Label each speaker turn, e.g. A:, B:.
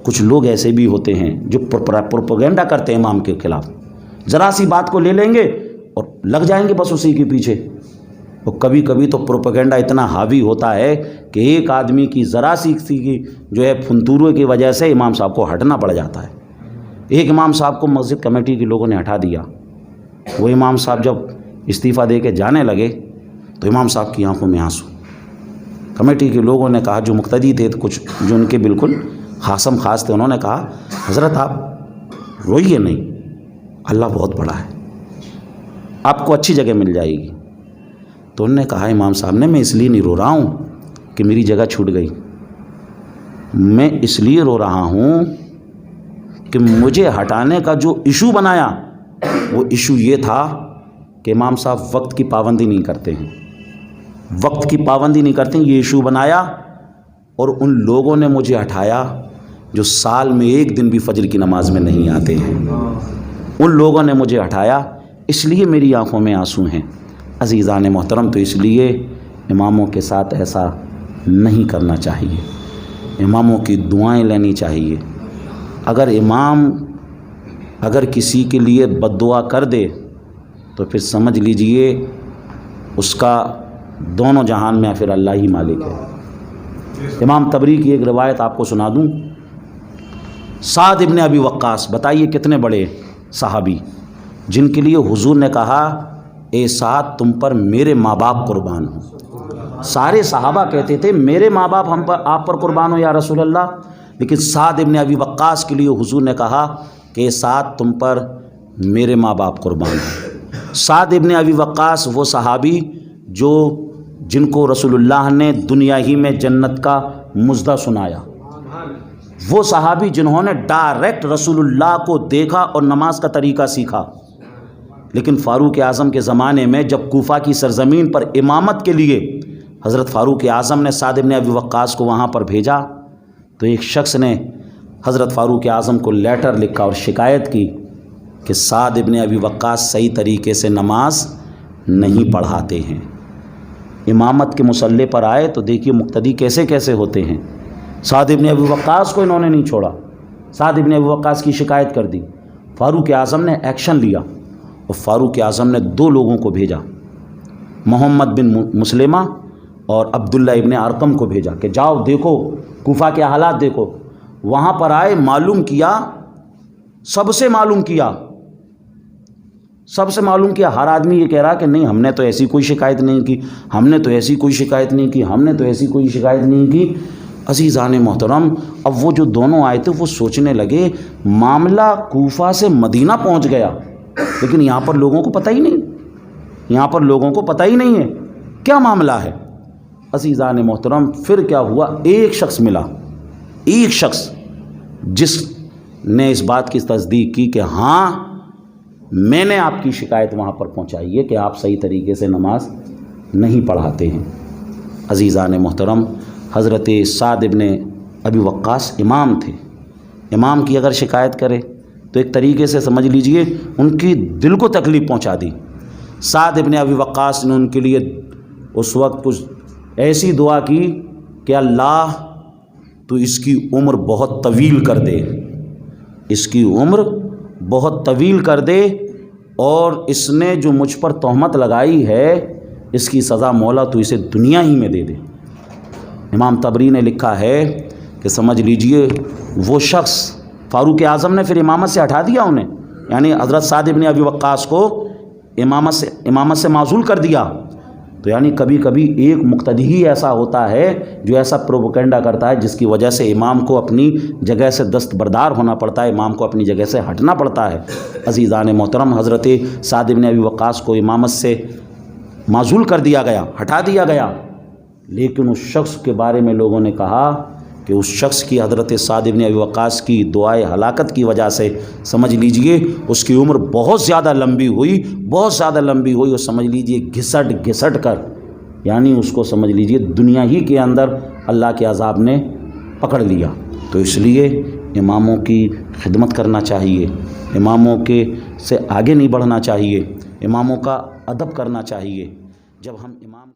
A: کچھ لوگ ایسے بھی ہوتے ہیں جو پروپیگنڈا کرتے ہیں امام کے خلاف، ذرا سی بات کو لے لیں گے اور لگ جائیں گے بس اسی کے پیچھے۔ اور کبھی کبھی تو پروپیگنڈا اتنا حاوی ہوتا ہے کہ ایک آدمی کی ذرا سی کی جو ہے فنتورے کی وجہ سے امام صاحب کو ہٹنا پڑ جاتا ہے۔ ایک امام صاحب کو مسجد کمیٹی کے لوگوں نے ہٹا دیا۔ وہ امام صاحب جب استعفیٰ دے کے جانے لگے تو امام صاحب کی آنکھوں میں آنسو۔ کمیٹی کے لوگوں نے کہا، جو مقتدی تھے کچھ جو ان کے بالکل خاصم خاص تھے، انہوں نے کہا حضرت آپ روئیے نہیں، اللہ بہت بڑا ہے، آپ کو اچھی جگہ مل جائے گی۔ تو انہوں نے کہا امام صاحب نے، میں اس لیے نہیں رو رہا ہوں کہ میری جگہ چھوٹ گئی، میں اس لیے رو رہا ہوں کہ مجھے ہٹانے کا جو ایشو بنایا وہ ایشو یہ تھا کہ امام صاحب وقت کی پابندی نہیں کرتے ہیں، وقت کی پابندی نہیں کرتے ہیں، یہ ایشو بنایا۔ اور ان لوگوں نے مجھے ہٹایا جو سال میں ایک دن بھی فجر کی نماز میں نہیں آتے ہیں، ان لوگوں نے مجھے ہٹایا، اس لیے میری آنکھوں میں آنسو ہیں۔ عزیزان محترم، تو اس لیے اماموں کے ساتھ ایسا نہیں کرنا چاہیے، اماموں کی دعائیں لینی چاہیے۔ اگر امام اگر کسی کے لیے بد دعا کر دے تو پھر سمجھ لیجئے اس کا دونوں جہان میں پھر اللہ ہی مالک ہے۔ امام طبری کی ایک روایت آپ کو سنا دوں۔ سعد ابن ابی وقاص، بتائیے کتنے بڑے صحابی، جن کے لیے حضور نے کہا اے سعد تم پر میرے ماں باپ قربان ہوں۔ سارے صحابہ کہتے تھے میرے ماں باپ ہم پر آپ پر قربان ہو یا رسول اللہ، لیکن سعد ابن ابی وقاص کے لیے حضور نے کہا کہ اے سعد تم پر میرے ماں باپ قربان ہوں۔ سعد ابن ابی وقاص وہ صحابی جن کو رسول اللہ نے دنیا ہی میں جنت کا مژدہ سنایا، وہ صحابی جنہوں نے ڈائریکٹ رسول اللہ کو دیکھا اور نماز کا طریقہ سیکھا۔ لیکن فاروق اعظم کے زمانے میں جب کوفہ کی سرزمین پر امامت کے لیے حضرت فاروق اعظم نے سعد ابن ابی وقاص کو وہاں پر بھیجا تو ایک شخص نے حضرت فاروق اعظم کو لیٹر لکھا اور شکایت کی کہ سعد ابن ابی وقاص صحیح طریقے سے نماز نہیں پڑھاتے ہیں۔ امامت کے مصلی پر آئے تو دیکھیے مقتدی کیسے کیسے ہوتے ہیں۔ سعد ابن ابی وقاص کو انہوں نے نہیں چھوڑا، سعد ابن ابی وقاص کی شکایت کر دی۔ فاروق اعظم نے ایکشن لیا اور فاروق اعظم نے 2 لوگوں کو بھیجا، محمد بن مسلمہ اور عبداللہ ابن ارقم کو بھیجا کہ جاؤ دیکھو کوفہ کے حالات دیکھو۔ وہاں پر آئے، معلوم کیا، سب سے معلوم کیا، ہر آدمی یہ کہہ رہا کہ نہیں ہم نے تو ایسی کوئی شکایت نہیں کی، ہم نے تو ایسی کوئی شکایت نہیں کی، ہم نے تو ایسی کوئی شکایت نہیں کی۔ عزیزان محترم، اب وہ جو دونوں آئے تھے وہ سوچنے لگے معاملہ کوفہ سے مدینہ پہنچ گیا، لیکن یہاں پر لوگوں کو پتہ ہی نہیں، یہاں پر لوگوں کو پتہ ہی نہیں ہے کیا معاملہ ہے۔ عزیزان محترم، پھر کیا ہوا، ایک شخص ملا، ایک شخص جس نے اس بات کی تصدیق کی کہ ہاں میں نے آپ کی شکایت وہاں پر پہنچائی ہے کہ آپ صحیح طریقے سے نماز نہیں پڑھاتے ہیں۔ عزیزان محترم، حضرت سعد ابن ابی وقاص امام تھے، امام کی اگر شکایت کرے تو ایک طریقے سے سمجھ لیجئے ان کی دل کو تکلیف پہنچا دی۔ سعد ابن ابی وقاص نے ان کے لیے اس وقت کچھ ایسی دعا کی کہ اللہ تو اس کی عمر بہت طویل کر دے، اس کی عمر بہت طویل کر دے، اور اس نے جو مجھ پر تہمت لگائی ہے اس کی سزا مولا تو اسے دنیا ہی میں دے دے۔ امام طبری نے لکھا ہے کہ سمجھ لیجئے وہ شخص، فاروق اعظم نے پھر امامت سے ہٹا دیا انہیں، یعنی حضرت سعد ابن ابی وقاص کو امامت سے معزول کر دیا۔ تو یعنی کبھی کبھی ایک مقتدی ہی ایسا ہوتا ہے جو ایسا پروپیگنڈا کرتا ہے جس کی وجہ سے امام کو اپنی جگہ سے دستبردار ہونا پڑتا ہے، امام کو اپنی جگہ سے ہٹنا پڑتا ہے۔ عزیزان محترم، حضرت سعد ابن ابی وقاص کو امامت سے معزول کر دیا گیا، ہٹا دیا گیا، لیکن اس شخص کے بارے میں لوگوں نے کہا کہ اس شخص کی، حضرت سعد ابن ابی وقاص کی دعائے ہلاکت کی وجہ سے سمجھ لیجئے اس کی عمر بہت زیادہ لمبی ہوئی، بہت زیادہ لمبی ہوئی، اور سمجھ لیجئے گھسٹ گھسٹ کر، یعنی اس کو سمجھ لیجئے دنیا ہی کے اندر اللہ کے عذاب نے پکڑ لیا۔ تو اس لیے اماموں کی خدمت کرنا چاہیے، اماموں کے سے آگے نہیں بڑھنا چاہیے، اماموں کا ادب کرنا چاہیے۔ جب ہم امام